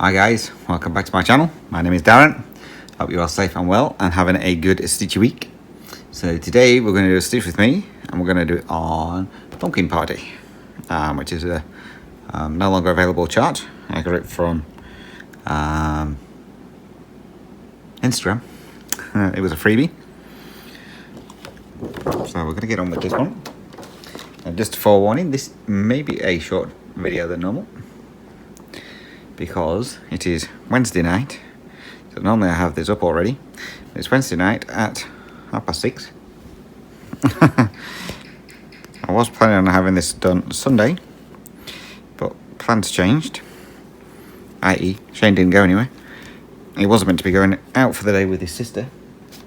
Hi guys, welcome back to my channel. My name is Darren. Hope you're all safe and well and having a good stitchy week. So today we're going to do a stitch with me and we're going to do it on Pumpkin Party, which is a no longer available chart. I got it from Instagram. It was a freebie. So we're going to get on with this one. And just a forewarning, this may be a short video than normal, because it is Wednesday night. So normally I have this up already. It's Wednesday night at 6:30. I was planning on having this done Sunday, but plans changed. I.e. Shane didn't go anywhere. He wasn't meant to be going out for the day with his sister.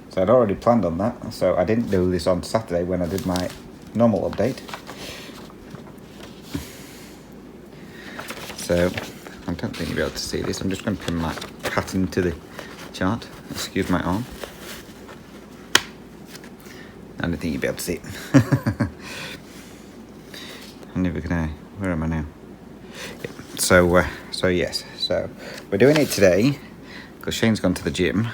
So I'd already planned on that. So I didn't do this on Saturday when I did my normal update. So I don't think you'll be able to see this. I'm just going to pin my pattern to the chart. Excuse my arm. I don't think you'll be able to see it. I'm never gonna. Where am I now? Yeah. So yes. So we're doing it today because Shane's gone to the gym.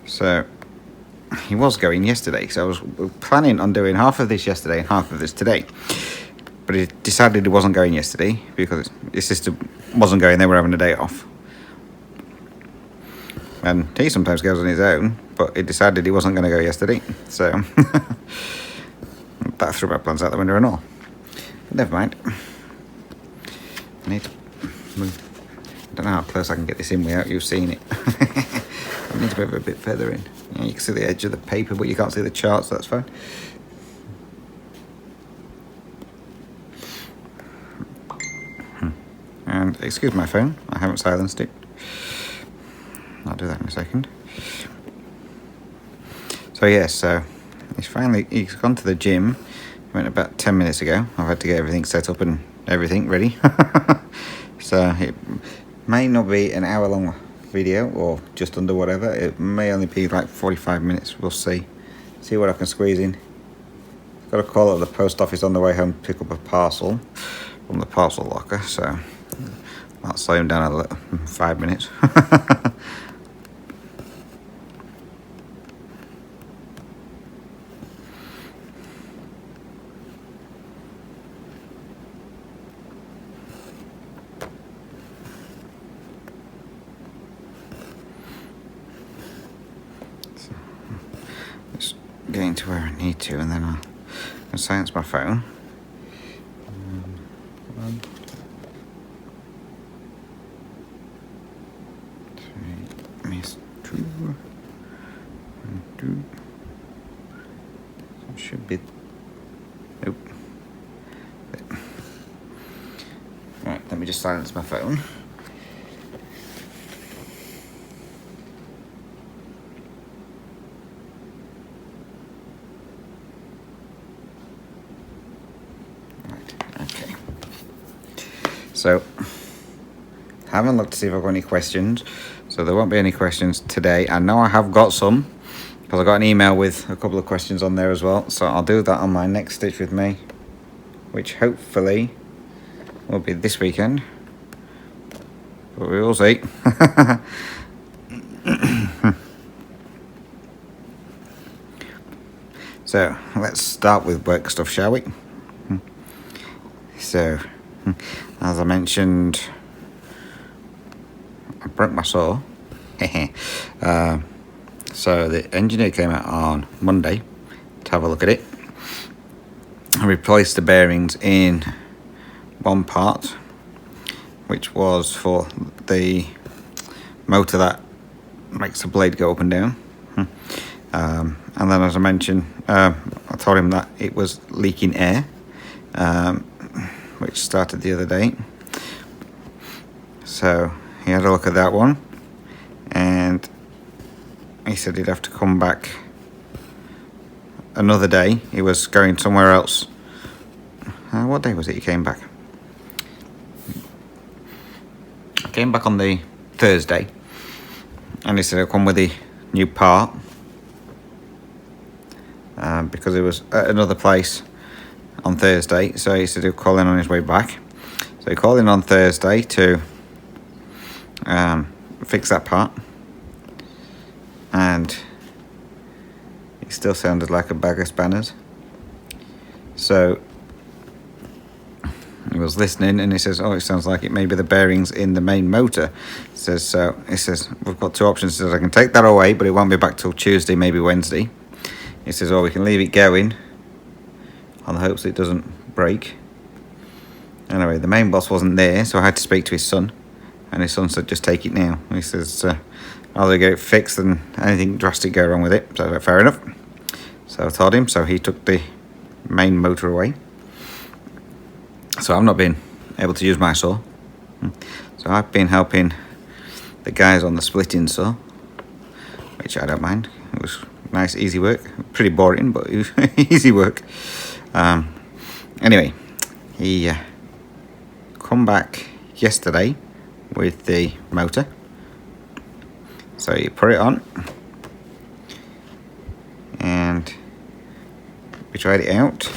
So he was going yesterday, so I was planning on doing half of this yesterday and half of this today. But he decided he wasn't going yesterday because his sister wasn't going, they were having a day off. And he sometimes goes on his own, but he decided he wasn't going to go yesterday. So that threw my plans out the window and all. But never mind. I need to move. I don't know how close I can get this in without you seeing it. I need to move it a bit further in. Yeah, you can see the edge of the paper, but you can't see the chart, so that's fine. And excuse my phone, I haven't silenced it. I'll do that in a second. So yes, so he's gone to the gym. He went about 10 minutes ago. I've had to get everything set up and everything ready. So it may not be an hour long video or just under whatever. It may only be like 45 minutes. We'll see what I can squeeze in. Got a call at the post office on the way home to pick up a parcel from the parcel locker, so I'll slow him down a little, 5 minutes. Just getting to where I need to, and then I'll silence my phone. Should be. Nope. Right, let me just silence my phone. Right, okay. So, haven't looked to see if I've got any questions. So there won't be any questions today. I know I have got some, because I got an email with a couple of questions on there as well. So I'll do that on my next Stitch With Me, which hopefully will be this weekend. But we will see. So let's start with work stuff, shall we? So, as I mentioned, I broke my saw. So the engineer came out on Monday to have a look at it. I replaced the bearings in one part, which was for the motor that makes the blade go up and down. And then, as I mentioned, I told him that it was leaking air, which started the other day. So he had a look at that one, and he said he'd have to come back another day. He was going somewhere else. What day was it he came back? I came back on the Thursday, and he said he'll come with the new part. because he was at another place on Thursday, so he said he'll call in on his way back. So he called in on Thursday to fix that part, and he still sounded like a bag of spanners. So he was listening, and he says, "Oh, it sounds like it may be the bearings in the main motor." He says, "We've got two options." He says, "I can take that away, but it won't be back till Tuesday, maybe Wednesday." He says, "Or we can leave it going on the hopes it doesn't break." Anyway, the main boss wasn't there, so I had to speak to his son, and his son said, "Just take it now." He says, "Rather get it fixed than anything drastic go wrong with it." So I said, fair enough. So I told him, so he took the main motor away. So I've not been able to use my saw. So I've been helping the guys on the splitting saw, which I don't mind. It was nice, easy work. Pretty boring, but it was easy work. Anyway, he come back yesterday with the motor. So you put it on, and we tried it out,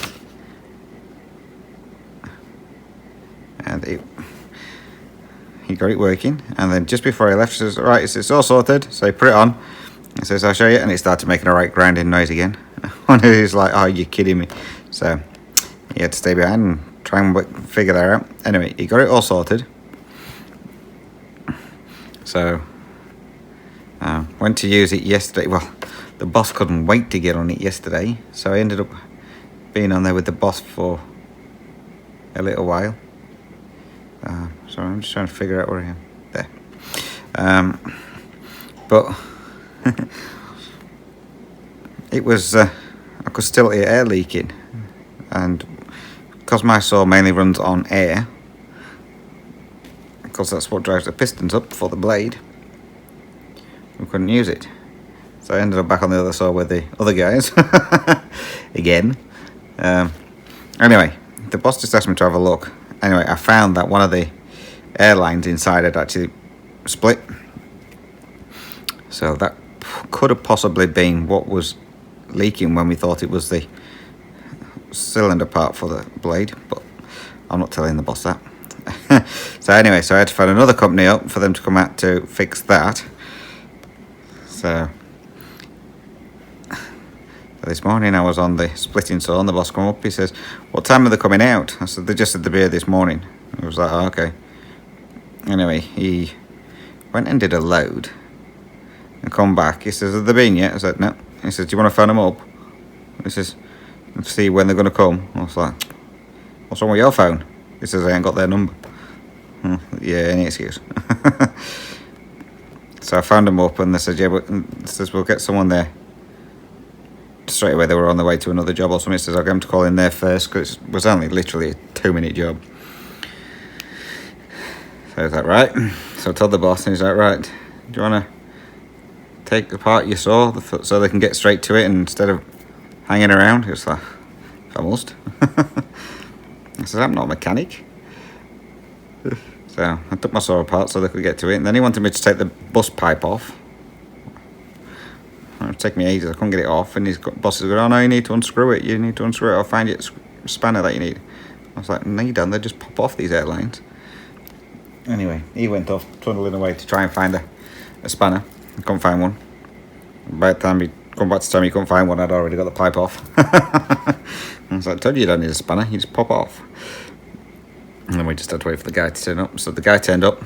and he got it working. And then just before he left, he says, "Right, it's all sorted." So he put it on. He says, "I'll show you," and it started making a right grinding noise again. And he was like, "Oh, you're kidding me!" So he had to stay behind and try and figure that out. Anyway, he got it all sorted. So went to use it yesterday. Well, the boss couldn't wait to get on it yesterday, so I ended up being on there with the boss for a little while. So I'm just trying to figure out where I am. There. But it was, I could still hear air leaking, and because my saw mainly runs on air, because that's what drives the pistons up for the blade, we couldn't use it. So I ended up back on the other saw with the other guys again. Anyway, the boss just asked me to have a look. Anyway, I found that one of the air lines inside had actually split. So that could have possibly been what was leaking when we thought it was the cylinder part for the blade, but I'm not telling the boss that. So anyway, so I had to find another company up for them to come out to fix that. So this morning I was on the splitting saw, and the boss come up. He says, "What time are they coming out?" I said, "They just said they'd be here this morning." I was like, "Oh, okay." Anyway, he went and did a load and come back. He says, "Have they been yet?" I said, "No." He says, "Do you want to phone them up?" He says, "See when they're going to come." I was like, "What's wrong with your phone?" He says, "I ain't got their number." Yeah, any excuse. So I found them up, and they said, "Yeah, but," says, "We'll get someone there straight away." They were on their way to another job or something. He says, "I'll get them to call in there first," because it was only literally a 2-minute job. So I was like, right. So I told the boss, and he's like, "Right, do you want to take apart your saw so they can get straight to it instead of hanging around?" He was like, "If I must." I said, "I'm not a mechanic." So I took my saw apart so they could get to it, and then he wanted me to take the bus pipe off. It would take me ages, I couldn't get it off, and his boss is going, "Oh no, you need to unscrew it, I'll find you a spanner that you need." I was like, "No you don't, they just pop off these airlines." Anyway, he went off tunneling away to try and find a spanner. I couldn't find one. By the time he come back to tell me he couldn't find one, I'd already got the pipe off. I was like, "I told you don't need a spanner, you just pop off." And then we just had to wait for the guy to turn up. So the guy turned up,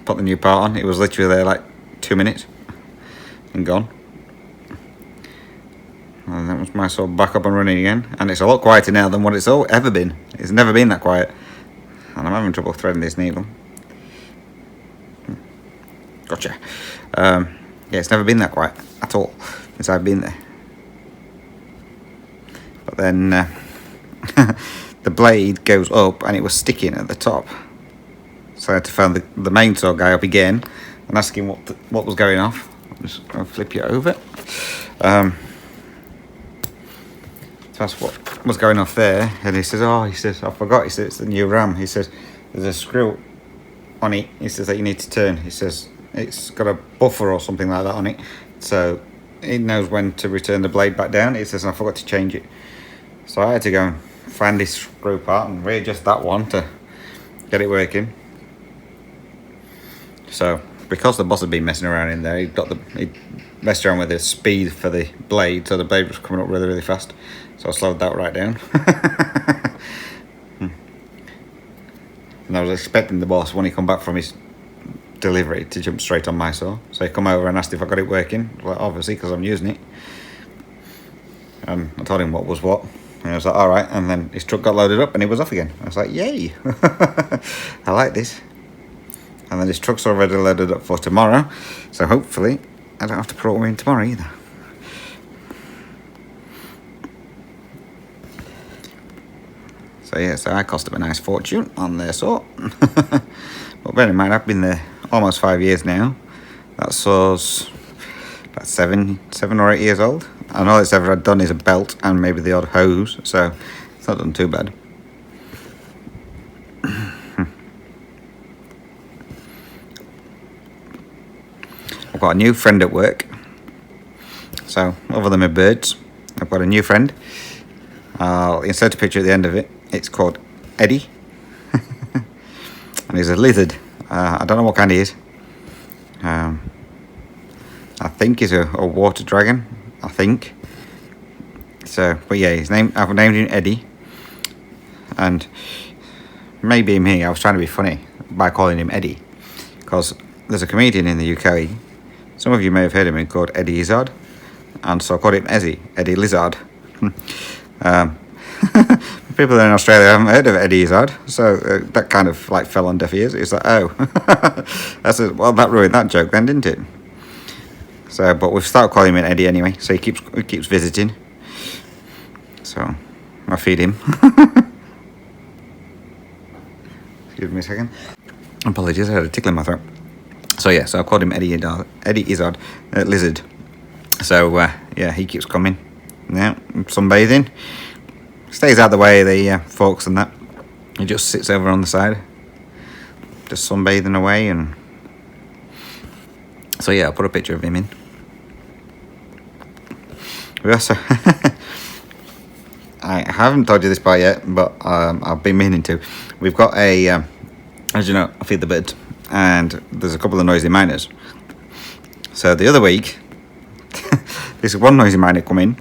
put the new part on. It was literally there like 2 minutes and gone. And that was my saw back up and running again. And it's a lot quieter now than what it's ever been. It's never been that quiet. And I'm having trouble threading this needle. Gotcha. Yeah, it's never been that quiet at all since I've been there. But then the blade goes up, and it was sticking at the top. So I had to phone the main saw guy up again and ask him what was going off. I'll flip you over. So that's what was going off there. And he says, "Oh," he says, "I forgot." He says, "It's the new ram." He says, "There's a screw on it." He says, "that you need to turn." He says, "It's got a buffer or something like that on it. So it knows when to return the blade back down. It says I forgot to change it, so I had to go and find this screw part and readjust that one to get it working. So because the boss had been messing around in there, he messed around with the speed for the blade, so the blade was coming up really, really fast. So I slowed that right down. And I was expecting the boss, when he come back from his delivery, to jump straight on my saw. So he come over and asked if I got it working. Well, obviously, because I'm using it. And I told him what was what. And I was like, all right. And then his truck got loaded up and he was off again. I was like, yay. I like this. And then his truck's already loaded up for tomorrow. So hopefully I don't have to put it in tomorrow either. So yeah, so I cost him a nice fortune on their saw. But bear in mind, I've been there almost 5 years now. That saw's about seven or 8 years old. And all it's ever had done is a belt and maybe the odd hose, so it's not done too bad. I've got a new friend at work. So, other than my birds, I've got a new friend. I'll insert a picture at the end of it. It's called Eddie. And he's a lizard. I don't know what kind he is. I think he's a water dragon. I think. So, but yeah, I've named him Eddie. And maybe me, I was trying to be funny by calling him Eddie. Because there's a comedian in the UK. Some of you may have heard of him, called Eddie Izzard. And so I called him Eddie Lizard. People in Australia haven't heard of Eddie Izzard, so that kind of like fell on deaf ears. It's like, oh, well, that ruined that joke then, didn't it? So, but we've started calling him Eddie anyway. So he keeps visiting. So I feed him. Excuse me a second. Apologies, I had a tickle in my throat. So yeah, so I called him Eddie Izzard, lizard. So yeah, he keeps coming. Now sunbathing. Stays out the way of the forks and that. He just sits over on the side, just sunbathing away. And so yeah, I'll put a picture of him in. We also I haven't told you this part yet, but I've been meaning to. We've got a as you know, I feed the birds, and there's a couple of noisy miners. So the other week this one noisy miner come in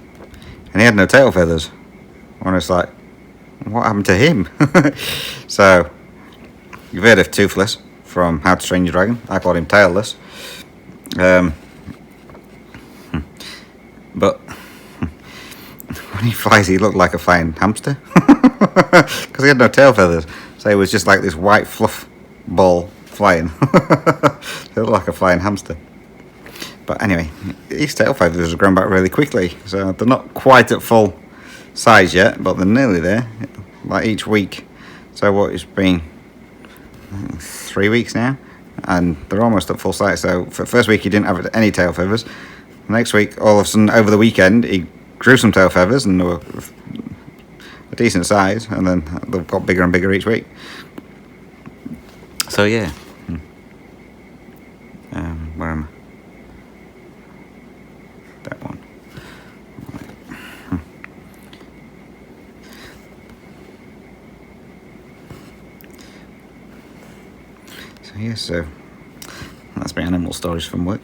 and he had no tail feathers. And it's like, what happened to him? So, you've heard of Toothless from How to Train Your Dragon. I called him Tailless. But when he flies, he looked like a flying hamster. Because he had no tail feathers. So he was just like this white fluff ball flying. He looked like a flying hamster. But anyway, his tail feathers have grown back really quickly. So they're not quite at full size yet, but they're nearly there, like each week. So what, it's been 3 weeks now, and they're almost at full size. So for the first week he didn't have any tail feathers. The next week, all of a sudden, over the weekend, he grew some tail feathers, and they were a decent size, and then they've got bigger and bigger each week. So yeah. Where am I? That one. Yeah, so that's my animal stories from work.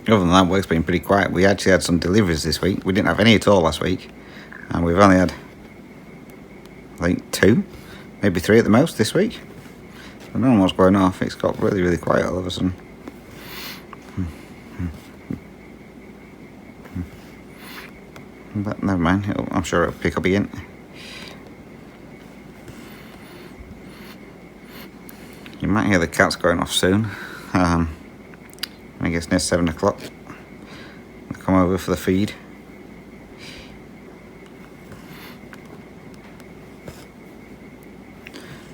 Other than that, work's been pretty quiet. We actually had some deliveries this week. We didn't have any at all last week, and we've only had, I think, 2, maybe 3 at the most this week. I don't know what's going off. It's got really, really quiet all of a sudden. But never mind. I'm sure it'll pick up again. You might hear the cats going off soon. I guess near 7 o'clock. They'll come over for the feed.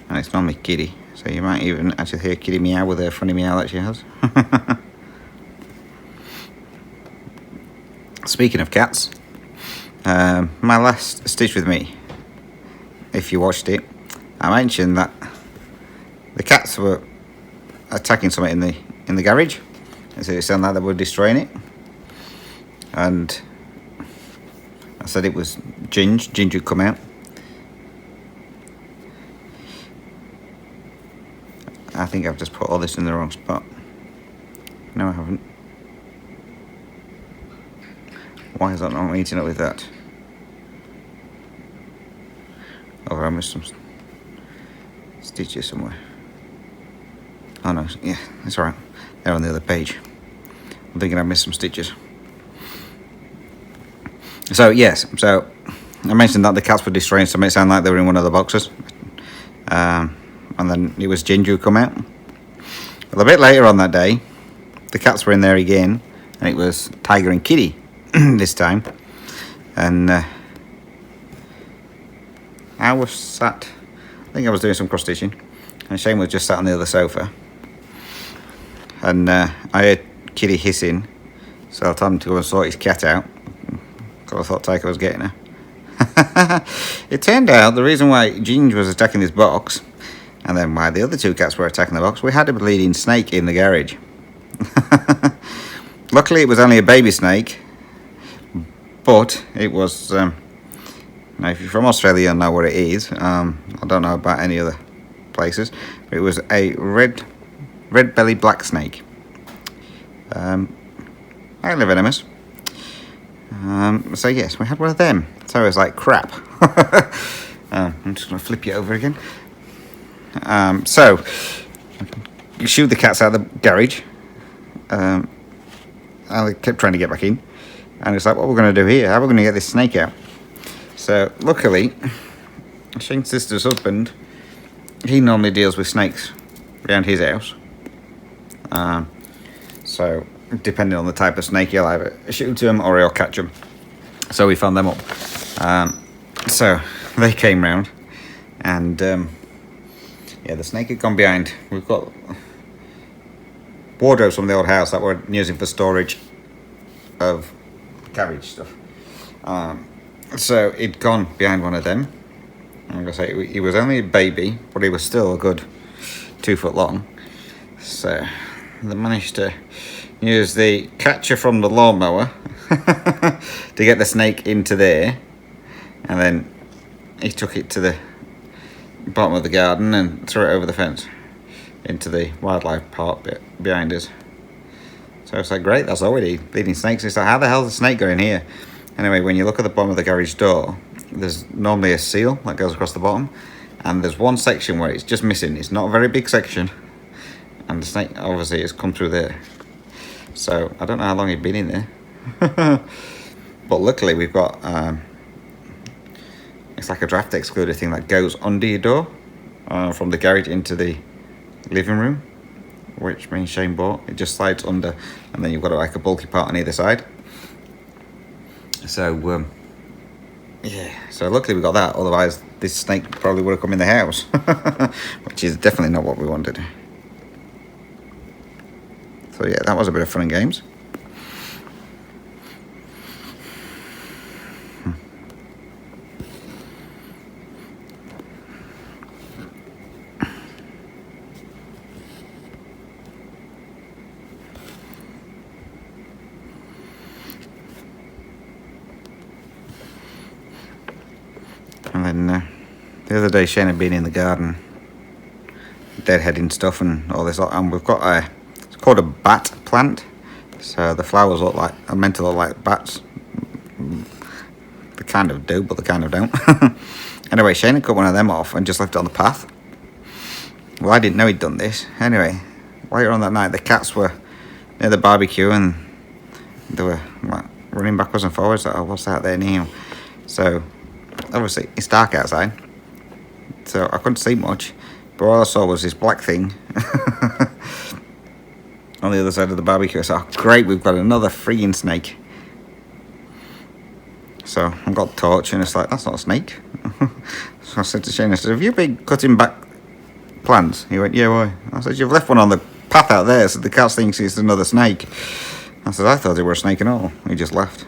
And it's normally Kitty, so you might even actually hear Kitty meow with her funny meow that she has. Speaking of cats, my last Stitch With Me, if you watched it, I mentioned that the cats were attacking something in the garage. So it sounded like they were destroying it, and I said it was Ginge. Ginge would come out. I think I've just put all this in the wrong spot. No, I haven't. Why is that not meeting up with that? Oh, I missed some stitches somewhere. Oh no, yeah, it's alright. They're on the other page. I'm thinking I missed some stitches. So yes, so I mentioned that the cats were destroying something. It sounded like they were in one of the boxes. And then it was Ginger who come out. Well, a bit later on that day, the cats were in there again, and it was Tiger and Kitty this time. And I was sat, I think I was doing some cross stitching, and Shane was just sat on the other sofa. And I heard Kitty hissing, so I told him to go and sort his cat out, because I thought Tiger was getting her. It turned out the reason why Ginger was attacking this box, and then why the other two cats were attacking the box, we had a bleeding snake in the garage. Luckily it was only a baby snake, but it was, now if you're from Australia you'll know what it is. I don't know about any other places, but it was a red belly black snake. Highly venomous. So yes, we had one of them. So it was like crap. I'm just going to flip you over again. So you shooed the cats out of the garage. I kept trying to get back in, and it's like, what we're going to do here? How are we going to get this snake out? So luckily, Shane's sister's husband, he normally deals with snakes around his house. So depending on the type of snake, he'll either shoot them or he'll catch them. So we found them up. So they came round, and yeah, the snake had gone behind. We've got wardrobes from the old house that we're using for storage of carriage stuff. So he'd gone behind one of them. I'm gonna say he was only a baby, but he was still a good 2 foot long. So they managed to use the catcher from the lawnmower to get the snake into there, and then he took it to the bottom of the garden and threw it over the fence into the wildlife park bit behind us. So it's like, great, that's all we need, bleeding snakes. It's like, how the hell's the snake going here? Anyway, when you look at the bottom of the garage door, there's normally a seal that goes across the bottom, and there's one section where it's just missing. It's not a very big section, and the snake obviously has come through there. So I don't know how long he'd been in there. But luckily we've got it's like a draft excluder thing that goes under your door from the garage into the living room, which me and Shane bought. It just slides under, and then you've got like a bulky part on either side. So yeah, so luckily we got that, otherwise this snake probably would have come in the house. Which is definitely not what we wanted. So yeah, that was a bit of fun and games. And then the other day Shane had been in the garden deadheading stuff and all this, and we've got it's called a bat plant. So the flowers are meant to look like bats. They kind of do, but they kind of don't. Anyway, Shane had cut one of them off and just left it on the path. Well, I didn't know he'd done this. Anyway, later on that night, the cats were near the barbecue and they were like running backwards and forwards. Like, oh, what's that there now? So obviously it's dark outside, so I couldn't see much, but all I saw was this black thing on the other side of the barbecue. So, oh, great, we've got another freaking snake. So I got the torch and it's like, that's not a snake. So I said to Shane, I said, have you been cutting back plants? He went, yeah, why? I said, you've left one on the path out there, so the cat thinks it's another snake. I said, I thought it were a snake and all. He just laughed.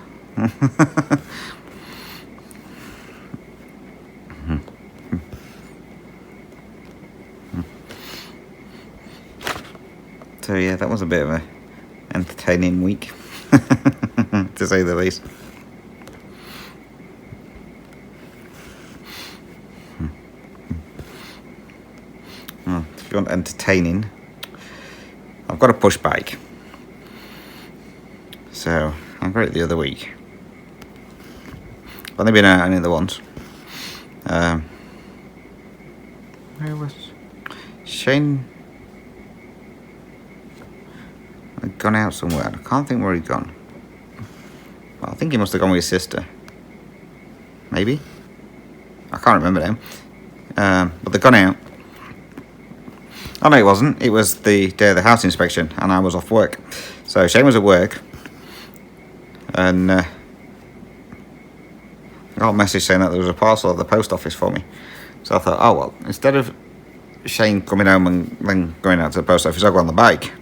So yeah, that was a bit of a entertaining week, to say the least. Well, if you want entertaining, I've got a push bike. So I got it the other week. I've only been out only the once. Where was Shane? I'd gone out somewhere. I can't think where he'd gone. Well, I think he must have gone with his sister. Maybe? I can't remember now. But they'd gone out. Oh no, it wasn't. It was the day of the house inspection and I was off work. So Shane was at work. And I got a message saying that there was a parcel at the post office for me. So I thought, oh well, instead of Shane coming home and then going out to the post office, I'll go on the bike.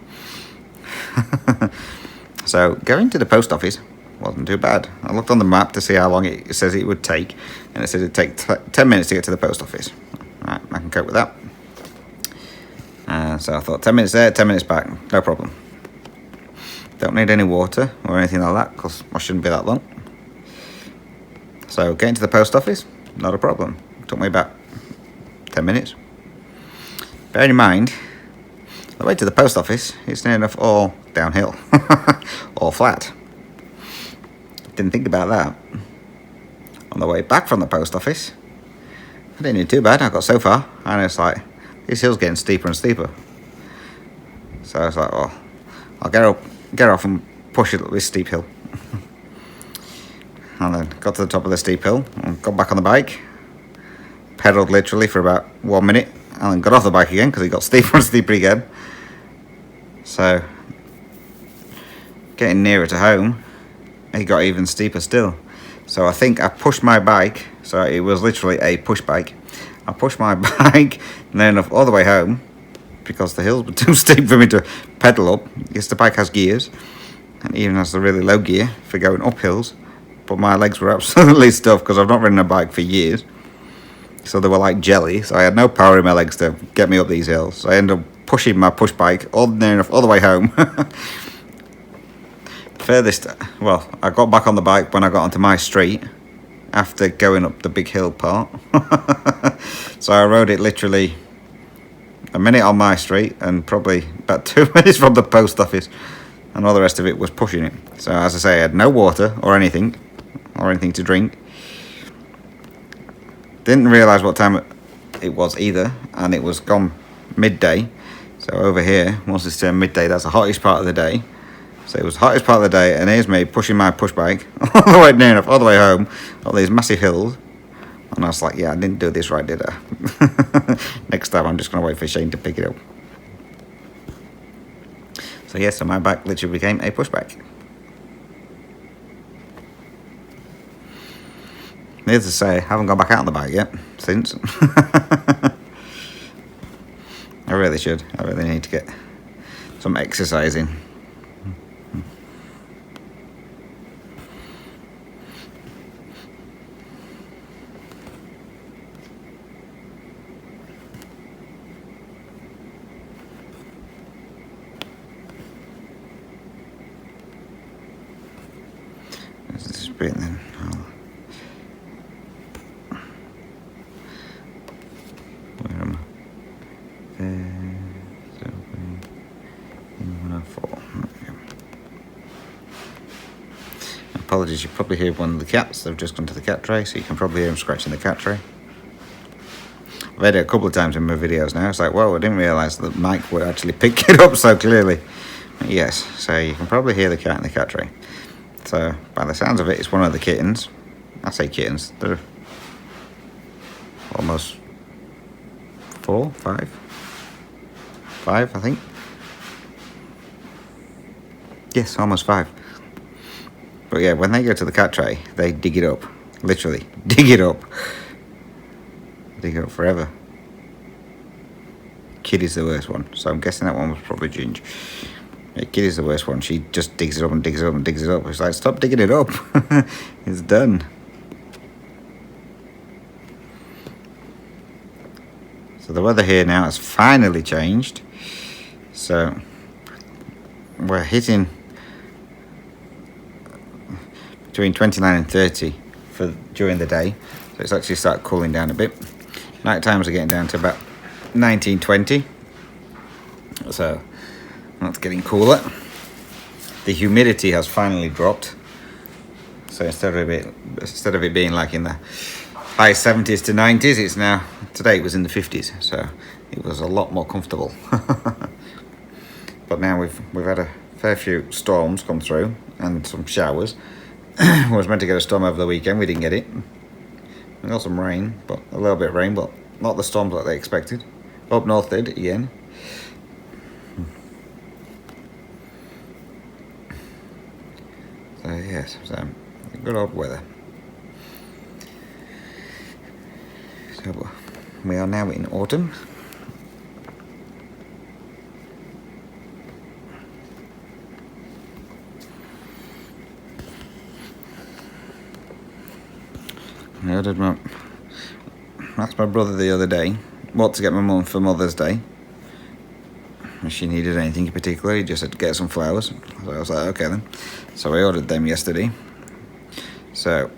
So going to the post office wasn't too bad. I looked on the map to see how long it says it would take, and it says it'd take 10 minutes to get to the post office. Right, I can cope with that. So I thought 10 minutes there, 10 minutes back, no problem. Don't need any water or anything like that because I shouldn't be that long. So getting to the post office, not a problem. It took me about 10 minutes. Bearing in mind, the way to the post office is near enough all downhill or flat. Didn't think about that. On the way back from the post office, I didn't do too bad. I got so far, and it's like this hill's getting steeper and steeper. So I was like, well, I'll get off and push it up this steep hill. And then got to the top of the steep hill and got back on the bike. Pedalled literally for about 1 minute, and then got off the bike again because it got steeper and steeper again. So getting nearer to home, it got even steeper still. So I think I pushed my bike, so it was literally a push bike. I pushed my bike near enough all the way home because the hills were too steep for me to pedal up. Yes, the bike has gears and even has the really low gear for going up hills, but my legs were absolutely stuffed because I've not ridden a bike for years. So they were like jelly, so I had no power in my legs to get me up these hills. So I ended up pushing my push bike all near enough all the way home. Furthest, well, I got back on the bike when I got onto my street after going up the big hill part. So I rode it literally a minute on my street and probably about 2 minutes from the post office, and all the rest of it was pushing it. So as I say, I had no water or anything to drink. Didn't realise what time it was either, and it was gone midday. So over here, once it's turned midday, that's the hottest part of the day. So it was the hottest part of the day, and here's me pushing my push bike all the way near enough, all the way home, all these massive hills. And I was like, yeah, I didn't do this right, did I? Next time I'm just going to wait for Shane to pick it up. So yeah, so my bike literally became a push bike. Needless to say, I haven't gone back out on the bike yet since. I really should. I really need to get some exercise in. Let's just breathe then. Where am I? There. So in 104. Apologies, you probably hear one of the cats. They've just gone to the cat tray, so you can probably hear them scratching the cat tray. I've heard it a couple of times in my videos now. It's like, whoa, I didn't realise that Mike would actually pick it up so clearly. But yes, so you can probably hear the cat in the cat tray. So by the sounds of it, it's one of the kittens. I say kittens, they're almost 4, 5, I think. Yes, almost 5. But yeah, when they go to the cat tray, they dig it up. Literally, dig it up. Dig it up forever. Kitty's the worst one, so I'm guessing that one was probably Ginge. Yeah, Kitty's the worst one. She just digs it up and digs it up and digs it up. It's like, stop digging it up. It's done. So the weather here now has finally changed. So we're hitting between 29 and 30 for during the day, so it's actually started cooling down a bit. Night times are getting down to about 19, 20, so that's getting cooler. The humidity has finally dropped, so instead of it being like in the high 70s to 90s, it's now, today it was in the 50s, so it was a lot more comfortable. But now we've had a fair few storms come through and some showers. I was meant to get a storm over the weekend, we didn't get it. We got some rain, but a little bit of rain, but not the storms that they expected. Up north did again. So yes, so good old weather. So we are now in autumn. I asked my brother the other day what to get my mum for Mother's Day. If she needed anything in particular, he just said get some flowers. So I was like, okay then. So I ordered them yesterday. So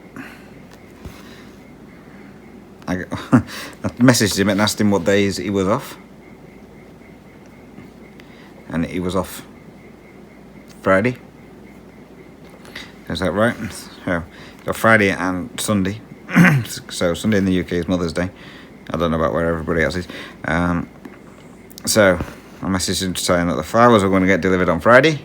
I messaged him and asked him what days he was off. And he was off Friday. Is that right? So Friday and Sunday. So Sunday in the UK is Mother's Day. I don't know about where everybody else is. So I messaged him saying that the flowers were going to get delivered on Friday.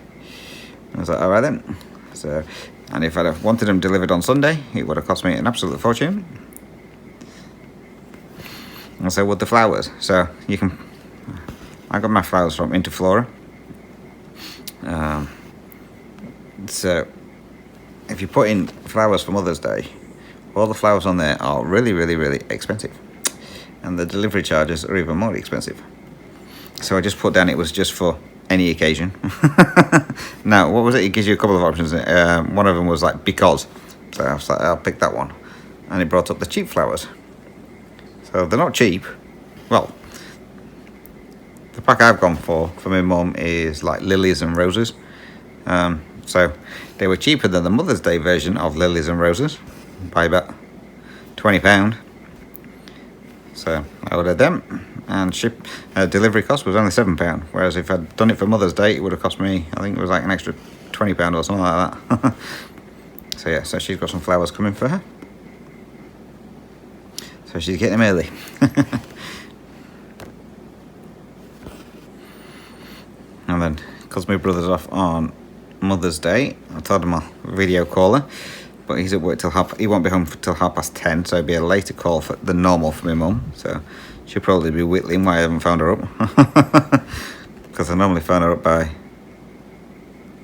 I was like, all right then. So, and if I'd have wanted them delivered on Sunday, it would have cost me an absolute fortune. And so would the flowers. So you can, I got my flowers from Interflora. So if you put in flowers for Mother's Day, all the flowers on there are really, really, really expensive. And the delivery charges are even more expensive. So I just put down it was just for any occasion. Now, what was it? It gives you a couple of options. One of them was like because. So I was like, I'll pick that one. And it brought up the cheap flowers. So they're not cheap. Well, the pack I've gone for my mum is like lilies and roses. So they were cheaper than the Mother's Day version of lilies and roses by about £20. So I ordered them, and delivery cost was only £7. Whereas if I'd done it for Mother's Day, it would have cost me, I think it was like an extra £20 or something like that. So yeah, so she's got some flowers coming for her. So she's getting them early. And then, because my brother's off on Mother's Day, I told him I'll video call her. But he's at work till he won't be home till 10:30, so it'll be a later call than normal for my mum. So she'll probably be whittling why I haven't found her up. Because I normally phone her up by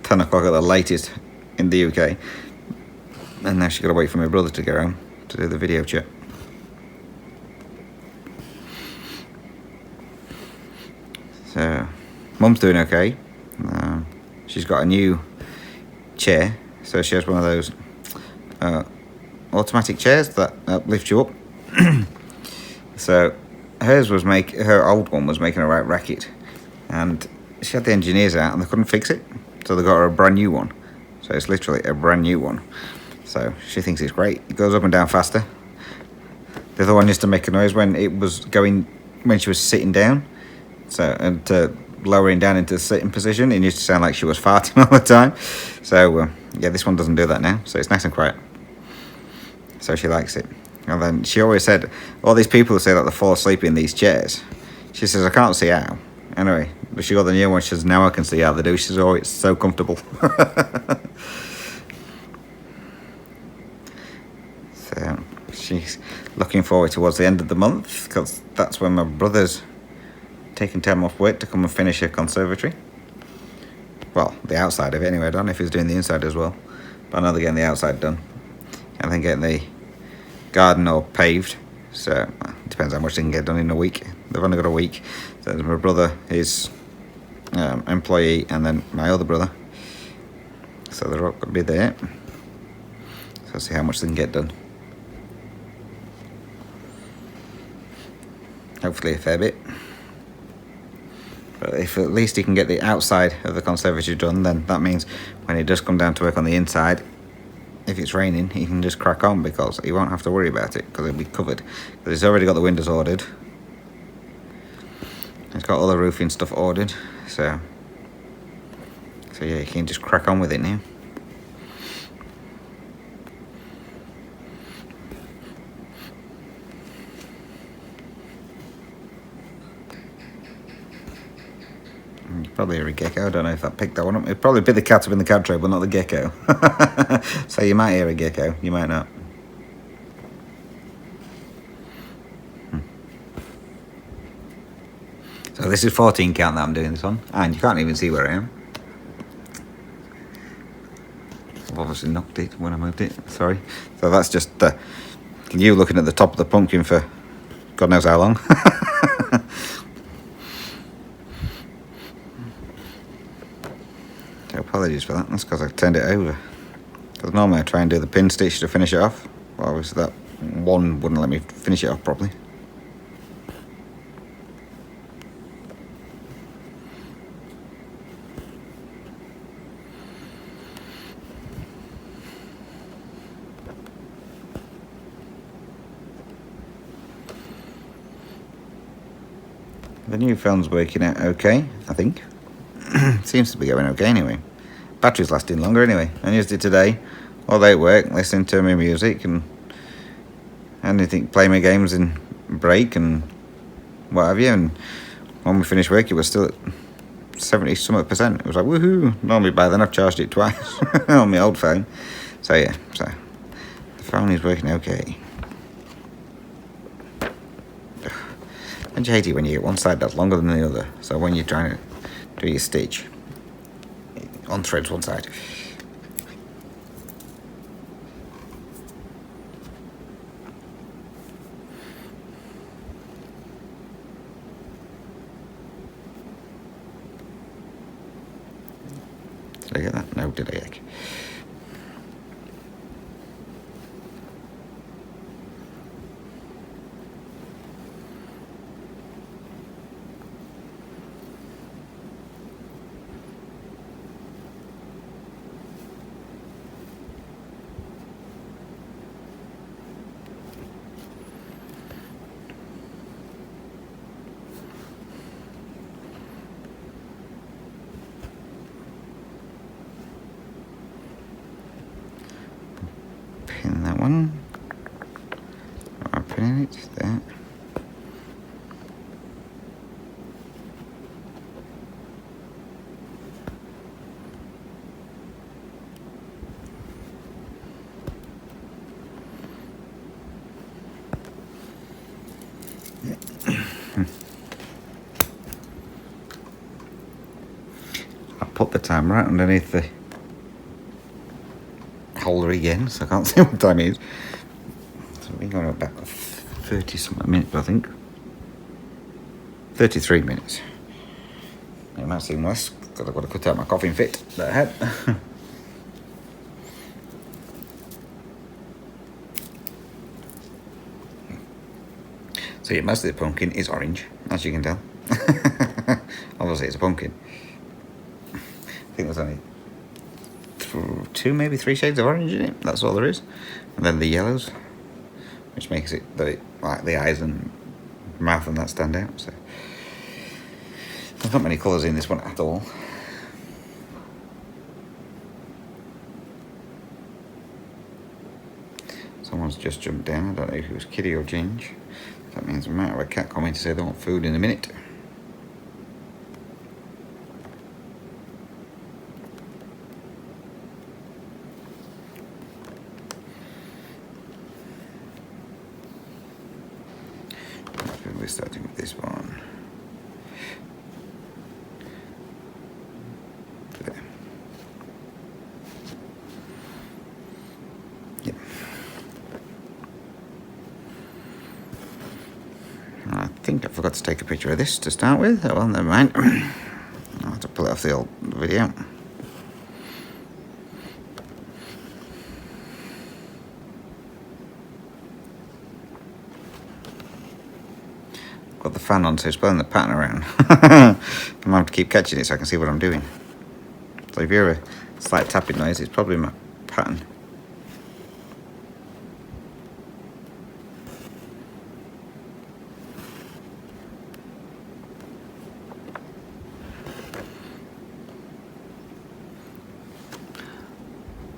10 o'clock at the latest in the UK. And now she's got to wait for my brother to get home to do the video chat. So mum's doing okay. She's got a new chair, so she has one of those automatic chairs that lift you up. So her old one was making a right racket, and she had the engineers out and they couldn't fix it, so they got her a brand new one. So it's literally a brand new one. So she thinks it's great. It goes up and down faster. The other one used to make a noise when she was sitting down. So, and lowering down into the sitting position, it used to sound like she was farting all the time. So yeah, this one doesn't do that now, so it's nice and quiet. So she likes it. And then she always said, all these people who say that they fall asleep in these chairs, she says, I can't see how. Anyway, but she got the new one, she says, now I can see how they do. She says, oh, it's so comfortable. So she's looking forward towards the end of the month, because that's when my brother's taking time off work to come and finish her conservatory. Well, the outside of it anyway. I don't know if he's doing the inside as well, but I know they're getting the outside done. And then getting the garden all paved. So it depends how much they can get done in a week. They've only got a week. So there's my brother, his employee, and then my other brother. So they're all going to be there. So I'll see how much they can get done. Hopefully a fair bit. But if at least he can get the outside of the conservatory done, then that means when he does come down to work on the inside, if it's raining, he can just crack on because he won't have to worry about it because it'll be covered. Because he's already got the windows ordered. He's got all the roofing stuff ordered, so yeah, he can just crack on with it now. Probably hear a gecko. I don't know if that picked that one up. It'd probably be the cat up in the cab tray, but not the gecko. So you might hear a gecko, you might not. So this is 14 count that I'm doing this on, and you can't even see where I am. I've obviously knocked it when I moved it, sorry. So that's just you looking at the top of the pumpkin for God knows how long. So apologies for that, that's because I turned it over. Because normally I try and do the pin stitch to finish it off. Well, obviously that one wouldn't let me finish it off properly. The new phone's working out okay, I think. Seems to be going okay anyway. Battery's lasting longer anyway. I used it today, all day at work, listening to my music and anything, play my games in break and what have you. And when we finished work, it was still at 70-something%. It was like, woohoo. Normally by then I've charged it twice on my old phone. So yeah, so the phone is working okay. And you hate it when you get one side that's longer than the other. So when you're trying to do your stitch, it unthreads one side. Did I get that? No, did I? Pin that one. I'm pinning it there. I put the time right underneath the holder again, so I can't see what time it is. So we're going about 30-something minutes, I think. 33 minutes. It might seem less, because I've got to cut out my coughing fit that I had. So yeah, most of the pumpkin is orange, as you can tell. Obviously it's a pumpkin. I think there's only two, maybe three shades of orange in it. That's all there is. And then the yellows, which makes it like the eyes and mouth and that stand out. So there's not many colours in this one at all. Someone's just jumped down. I don't know if it was Kitty or Ginge. That means we might have a cat coming to say they want food in a minute. We're starting with this one. There. Yep. I think I forgot to take a picture of this to start with. Oh, well, never mind. I'll have to pull it off the old video. got the fan on, so it's blowing the pattern around. I'm gonna have to keep catching it so I can see what I'm doing. So if you hear a slight tapping noise, it's probably my pattern.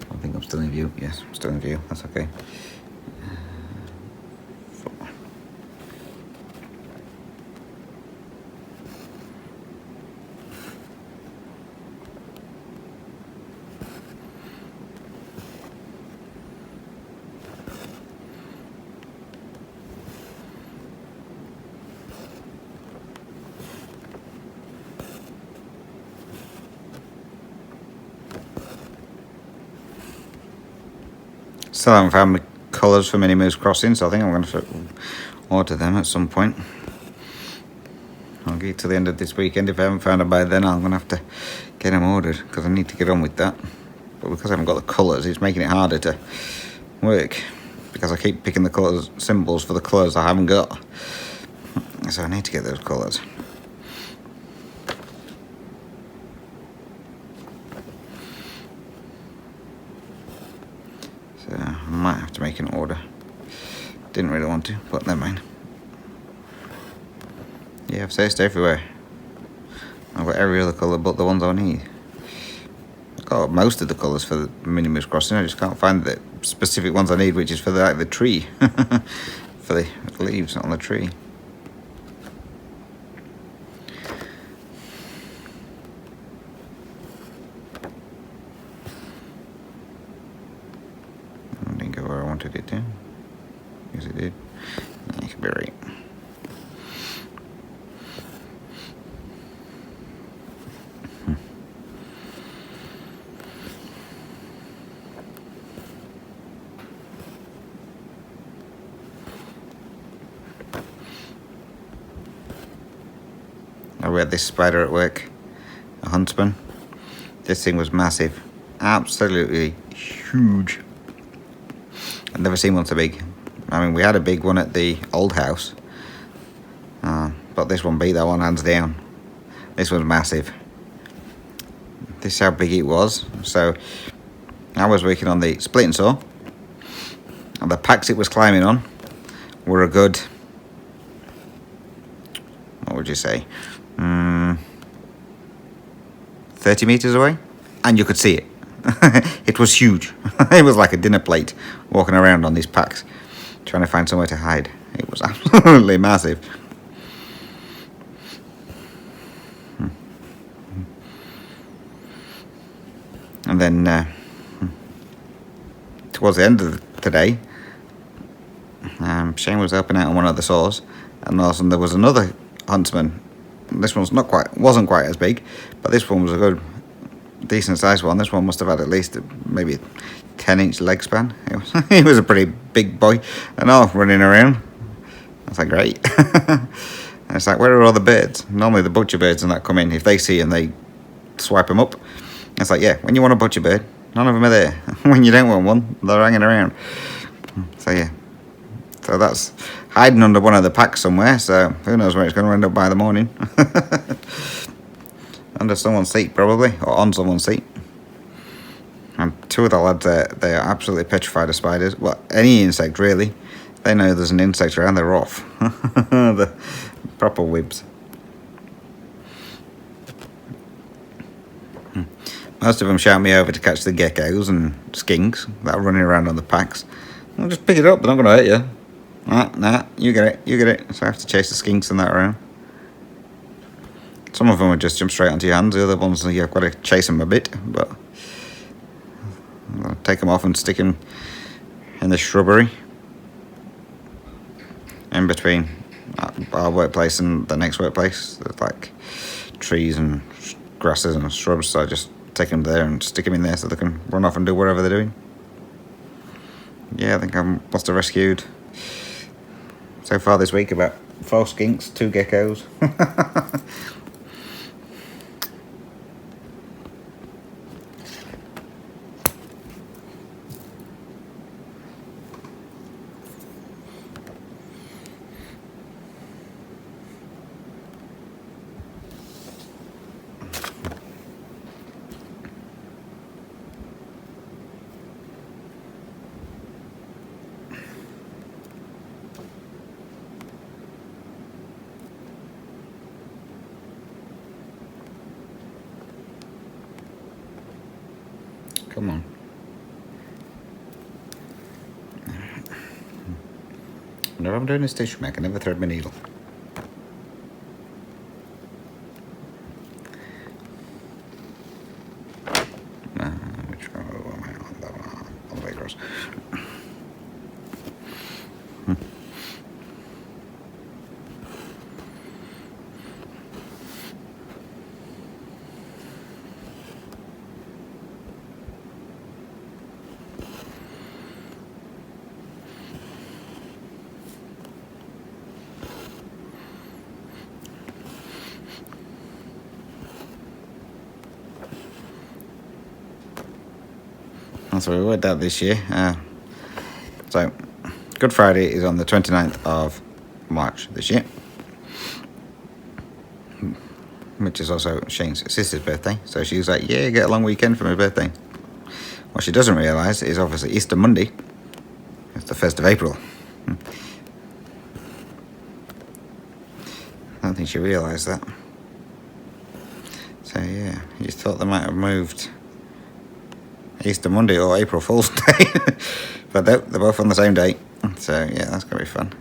I think I'm still in view. Yes, I'm still in view. That's okay. Still haven't found my colours for Mini Moose Crossing, so I think I'm going to order them at some point. I'll get to the end of this weekend. If I haven't found them by then, I'm going to have to get them ordered, because I need to get on with that. But because I haven't got the colours, it's making it harder to work, because I keep picking the colours, symbols for the colours I haven't got. So I need to get those colours. So I might have to make an order. Didn't really want to, but never mind. Yeah, I've searched everywhere. I've got every other colour but the ones I need. I've got most of the colours for the Mini Moose Crossing. I just can't find the specific ones I need, which is for the tree. For the leaves on the tree. It didn't go where I wanted it to. Yes, it did. Yeah, it could be right. We had this spider at work, a huntsman. This thing was massive, absolutely huge. I've never seen one so big. I mean, we had a big one at the old house, but this one beat that one hands down. This was massive. This is how big it was. So I was working on the splitting saw, and the packs it was climbing on were a good, what would you say, 30 meters away, and you could see it. It was huge. It was like a dinner plate walking around on these packs, trying to find somewhere to hide. It was absolutely massive. And then towards the end of the day, Shane was helping out on one of the saws, and all of a sudden there was another huntsman. This one's wasn't quite as big, but this one was a good, decent sized one. This one must have had at least maybe 10-inch leg span. He was a pretty big boy, and all running around. I was like, great. And it's like, where are all the birds? Normally the butcher birds and that come in. If they see them, they swipe them up. It's like, yeah, when you want a butcher bird, none of them are there. When you don't want one, they're hanging around. So yeah. So that's hiding under one of the packs somewhere, so who knows where it's going to end up by the morning. Under someone's seat, probably, or on someone's seat. And two of the lads, they are absolutely petrified of spiders. Well, any insect, really. They know there's an insect around, they're off. The proper wibs. Most of them shout me over to catch the geckos and skinks that are running around on the packs. I'll just pick it up, they're not going to hurt you. Nah, you get it. So I have to chase the skinks and that around. Some of them would just jump straight onto your hands. The other ones, you've got to chase them a bit, but I'll take them off and stick them in the shrubbery in between our workplace and the next workplace. There's like trees and grasses and shrubs, so I just take them there and stick them in there so they can run off and do whatever they're doing. Yeah, I think I must have rescued so far this week about 4 skinks, 2 geckos. Come on. Whenever I'm doing a stitch for me, I can never thread my needle. Which one am I on? That one. All the way across. That's what we worked out this year. So, Good Friday is on the 29th of March this year, which is also Shane's sister's birthday. So she's like, yeah, get a long weekend for my birthday. What she doesn't realise is obviously Easter Monday. It's the 1st of April. I don't think she realised that. So yeah, you thought they might have moved Easter Monday or April Fool's Day. But they're both on the same date. So yeah, that's going to be fun.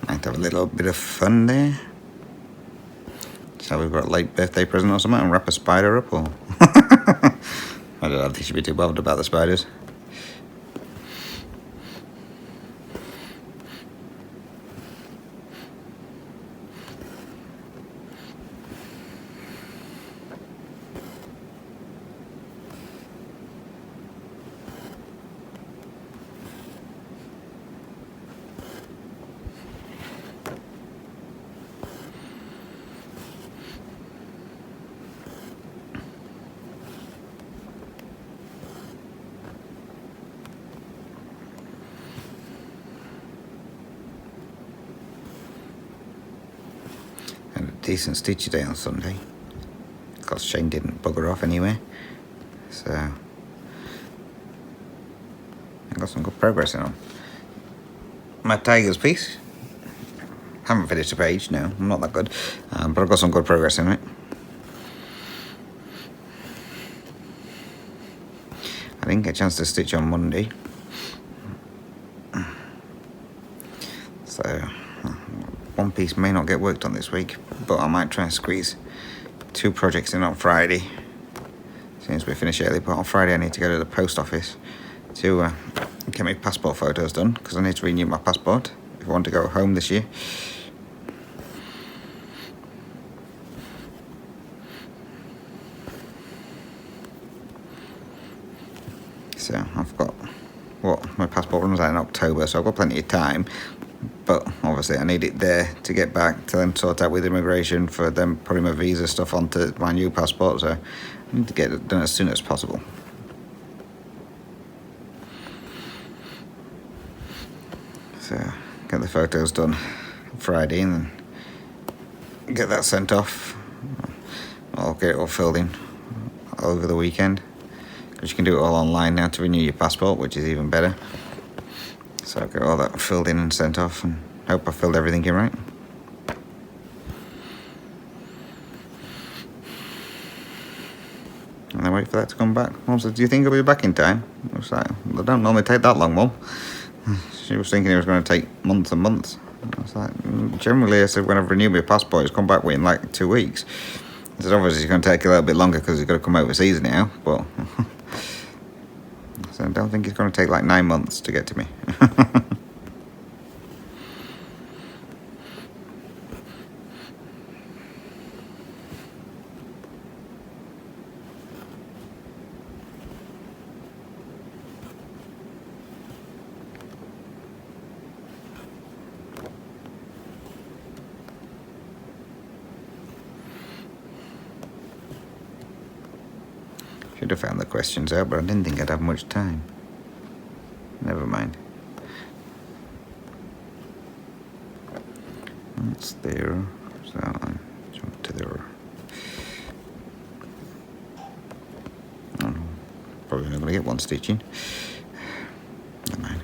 Might have a little bit of fun there. So we've got a late birthday present or something and wrap a spider up, or... I don't think she'd be too bothered about the spiders. Had a decent stitchy day on Sunday, because Shane didn't bugger off anywhere. So I got some good progress on my Tigers piece. Haven't finished a page, no, I'm not that good, but I've got some good progress in it. I didn't get a chance to stitch on Monday, so one piece may not get worked on this week, but I might try and squeeze 2 projects in on Friday, since we finish early. But on Friday I need to go to the post office to get my passport photos done, because I need to renew my passport if I want to go home this year. So I've got, my passport runs out in October, so I've got plenty of time, but obviously I need it there to get back to then sort out with immigration for them putting my visa stuff onto my new passport, so I need to get it done as soon as possible. So get the photos done Friday and then get that sent off. I'll get it all filled in over the weekend, because you can do it all online now to renew your passport, which is even better. So I'll get all that filled in and sent off, and hope I filled everything in right. And then wait for that to come back. Mum said, do you think it'll be back in time? I was like, they don't normally take that long, Mum. She was thinking it was going to take months and months. I was like, generally, I said, when I've renewed my passport, it's come back within like 2 weeks. I said, obviously, it's going to take a little bit longer because it's got to come overseas now, but so I don't think it's going to take like 9 months to get to me. Should have found the questions out, but I didn't think I'd have much time. Never mind. That's there. So I jump to there. Oh, probably not going to get one stitching. Never mind.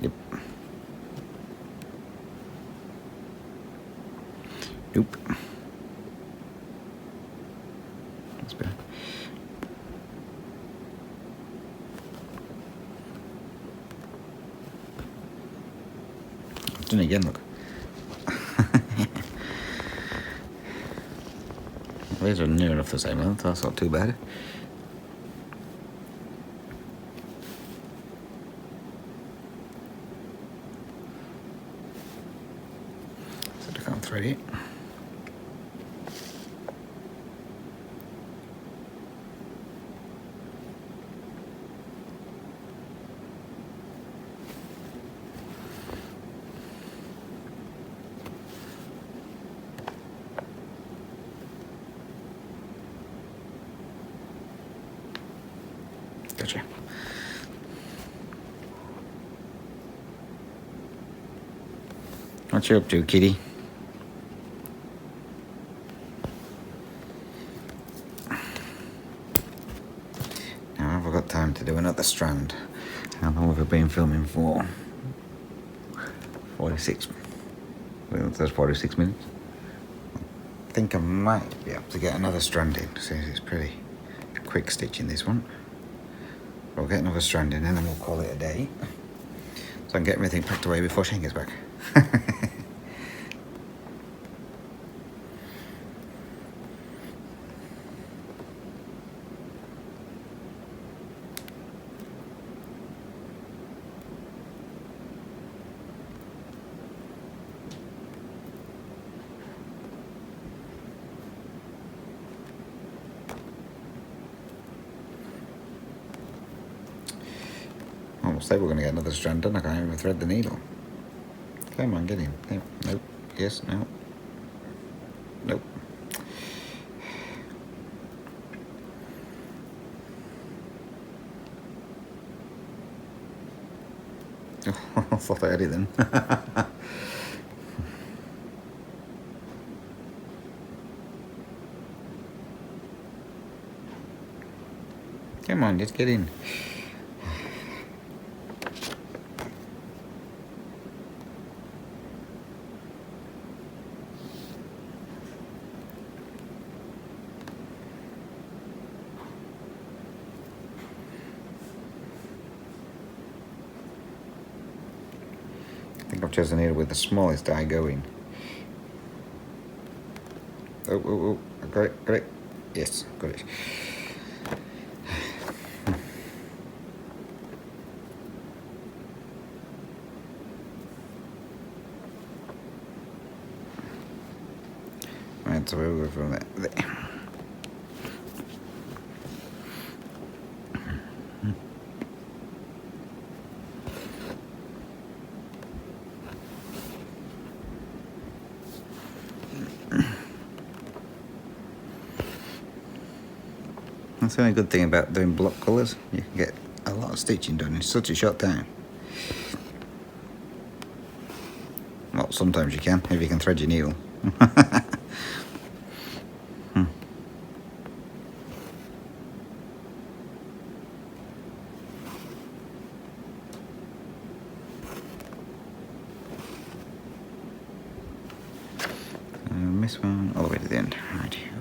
Yep. Nope. again, look. These are near enough the same length, that's not too bad. So I can't thread it. Gotcha. What you up to, kitty? Now have I got time to do another strand? How long have I been filming for? 46. Well, that's 46 minutes. I think I might be able to get another strand in, since it's pretty quick stitching this one. We'll get another strand in and then we'll call it a day. So I can get everything packed away before Shane gets back. Almost say we're going to get another strand done. I can't even thread the needle. Come on, get in. Nope. Yes, no. Nope. Oh, I thought I had it then. Come on, just get in. I think I've chosen here with the smallest eye going. Oh, I got it. Yes, got it. Right, so we'll go from there. That's the only good thing about doing block colours. You can get a lot of stitching done in such a short time. Well, sometimes you can, if you can thread your needle. This one all the way to the end. Right here.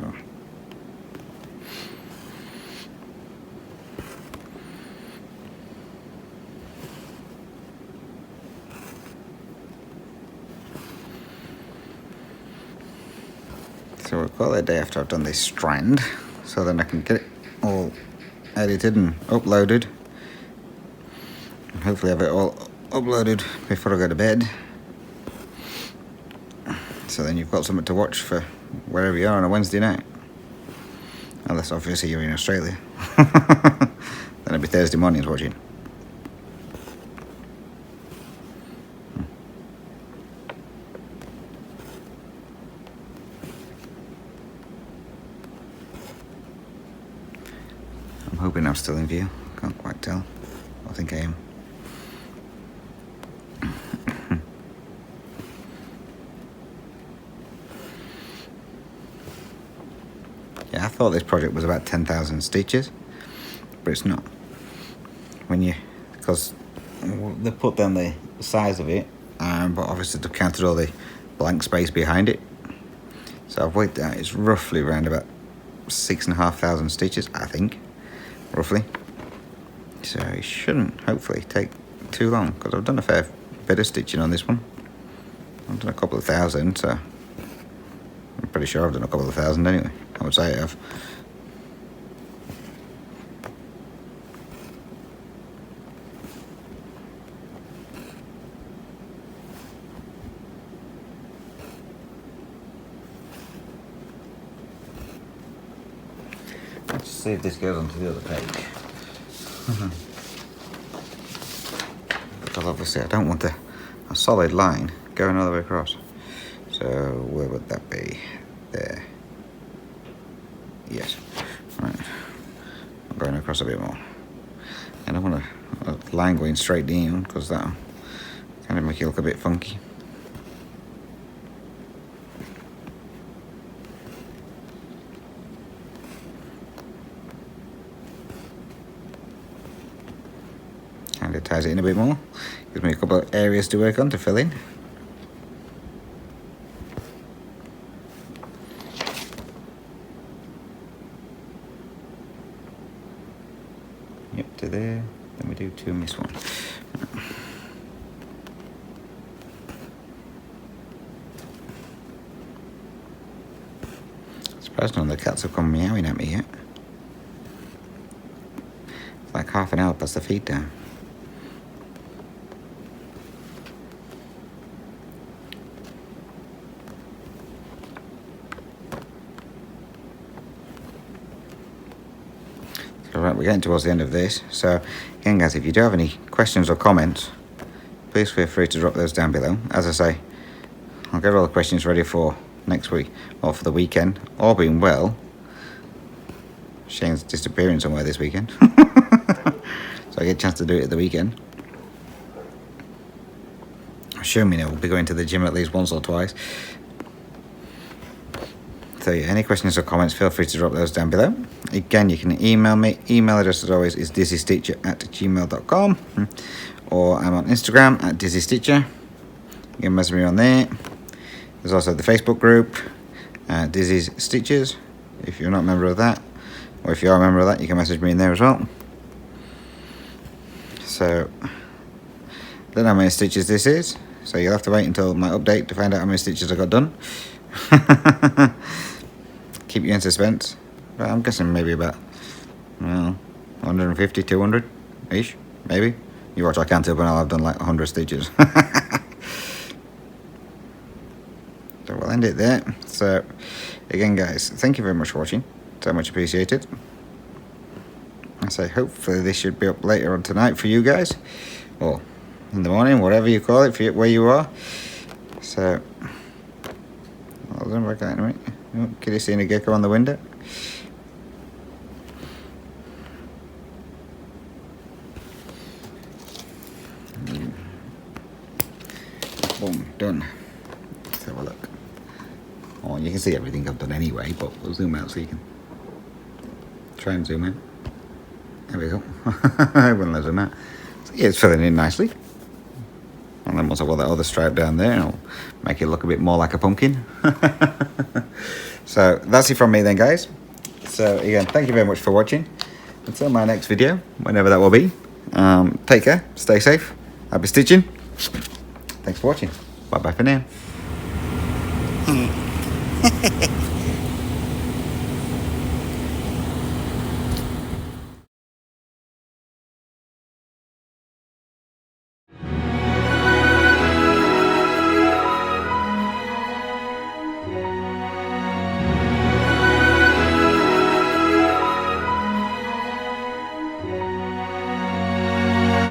So we'll call it a day after I've done this strand, so then I can get it all edited and uploaded. And hopefully have it all uploaded before I go to bed. So then you've got something to watch for wherever you are on a Wednesday night. Unless obviously you're in Australia. Then it'll be Thursday mornings watching. I'm hoping I'm still in view. Can't quite tell. I think I am. Yeah, I thought this project was about 10,000 stitches, but it's not. Because they put down the size of it, but obviously they've counted all the blank space behind it. So I've worked out it's roughly around about 6,500 stitches, I think, roughly. So it shouldn't hopefully take too long, because I've done a fair bit of stitching on this one. I've done a couple of thousand, so I'm pretty sure I've done a couple of thousand anyway. I would say I have. Let's see if this goes onto the other page. Because obviously I don't want a solid line going all the way across. So where would that be? There. Yes. Right. I'm going across a bit more. I don't want a line going straight down because that'll kind of make it look a bit funky. Kind of ties it in a bit more. Gives me a couple of areas to work on to fill in. Yep, to there. Then we do two and miss one. Surprised none of the cats have come meowing at me yet. It's like half an hour past the feed down. Right, we're getting towards the end of this. So, again, guys, if you do have any questions or comments, please feel free to drop those down below. As I say, I'll get all the questions ready for next week, or for the weekend. All being well, Shane's disappearing somewhere this weekend. So I get a chance to do it at the weekend. Assuming I will be going to the gym at least once or twice. So yeah, any questions or comments, feel free to drop those down below. Again, you can email me. Email address, as always, is dizzystitcher@gmail.com, or I'm on Instagram @dizzystitcher. You can message me on there. There's also the Facebook group, Dizzy's Stitches. If you're not a member of that, or if you are a member of that, you can message me in there as well. So, I don't know how many stitches this is, so you'll have to wait until my update to find out how many stitches I got done. Keep you in suspense. But I'm guessing maybe about 150, 200-ish, maybe. You watch I can't tell, but I'll have done like 100 stitches. So we'll end it there. So, again, guys, thank you very much for watching. So much appreciated. I say hopefully this should be up later on tonight for you guys, or in the morning, whatever you call it, for where you are. So, I'll zoom back out in a minute. Oh, can you see any gecko on the window? Boom, done. Let's have a look. Oh, you can see everything I've done anyway, but we'll zoom out so you can try and zoom in. There we go. I wouldn't let zoom out. So yeah, it's filling in nicely. And then once I've got that other stripe down there, I'll make it look a bit more like a pumpkin. So that's it from me then, guys. So again, thank you very much for watching. Until my next video, whenever that will be, take care, stay safe, happy stitching. Thanks for watching. Bye bye for now.